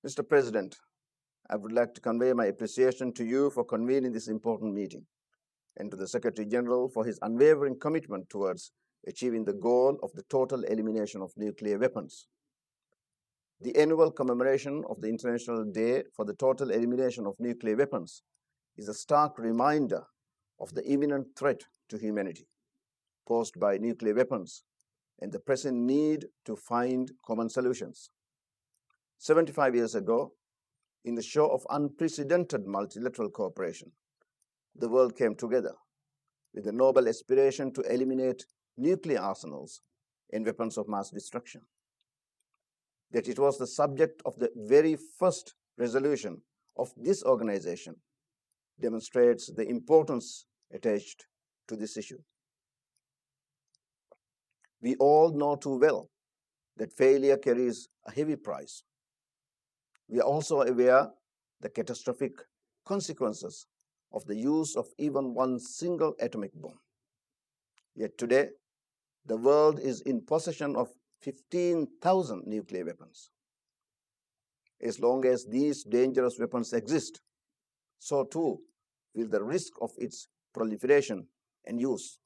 Mr. President, I would like to convey my appreciation to you for convening this important meeting and to the Secretary General for his unwavering commitment towards achieving the goal of the total elimination of nuclear weapons. The annual commemoration of the International Day for the Total Elimination of Nuclear Weapons is a stark reminder of the imminent threat to humanity posed by nuclear weapons and the pressing need to find common solutions. 75 years ago, in the show of unprecedented multilateral cooperation, the world came together with a noble aspiration to eliminate nuclear arsenals and weapons of mass destruction. That it was the subject of the very first resolution of this organization demonstrates the importance attached to this issue. We all know too well that failure carries a heavy price. We are also aware the catastrophic consequences of the use of even one single atomic bomb. Yet today, the world is in possession of 15,000 nuclear weapons. As long as these dangerous weapons exist, so too will the risk of its proliferation and use.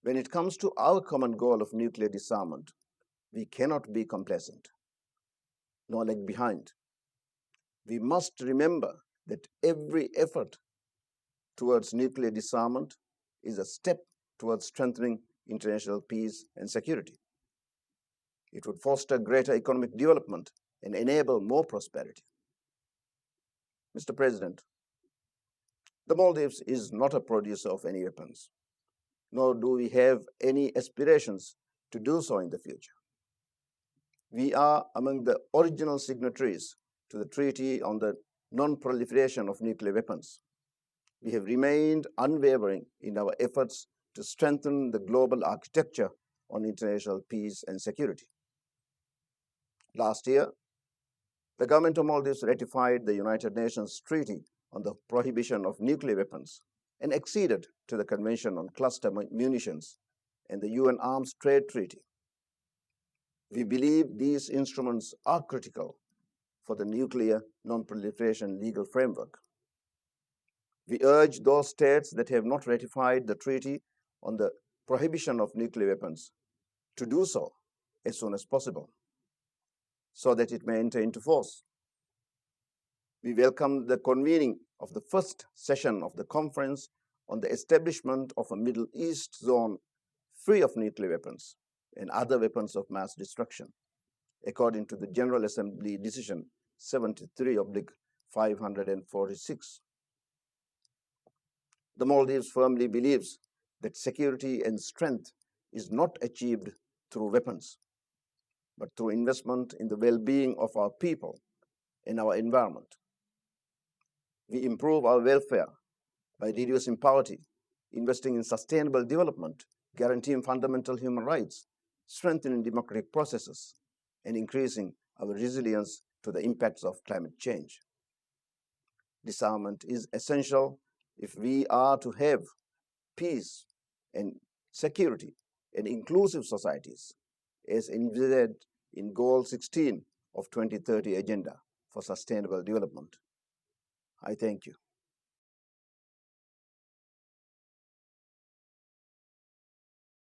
When it comes to our common goal of nuclear disarmament, we cannot be complacent nor lag behind. We must remember that every effort towards nuclear disarmament is a step towards strengthening international peace and security. It would foster greater economic development and enable more prosperity. Mr. President, the Maldives is not a producer of any weapons, nor do we have any aspirations to do so in the future. We are among the original signatories to the Treaty on the Non-Proliferation of Nuclear Weapons. We have remained unwavering in our efforts to strengthen the global architecture on international peace and security. Last year, the government of Maldives ratified the United Nations Treaty on the Prohibition of Nuclear Weapons and acceded to the Convention on Cluster Munitions and the UN Arms Trade Treaty. We believe these instruments are critical for the nuclear non-proliferation legal framework. We urge those states that have not ratified the Treaty on the Prohibition of Nuclear Weapons to do so as soon as possible, so that it may enter into force. We welcome the convening of the first session of the Conference on the Establishment of a Middle East Zone free of nuclear weapons and other weapons of mass destruction, according to the General Assembly Decision 73/546. The Maldives firmly believes that security and strength is not achieved through weapons, but through investment in the well-being of our people and our environment. We improve our welfare by reducing poverty, investing in sustainable development, guaranteeing fundamental human rights, strengthening democratic processes, and increasing our resilience to the impacts of climate change. Disarmament is essential if we are to have peace and security and inclusive societies, as envisaged in Goal 16 of 2030 Agenda for Sustainable Development. I thank you.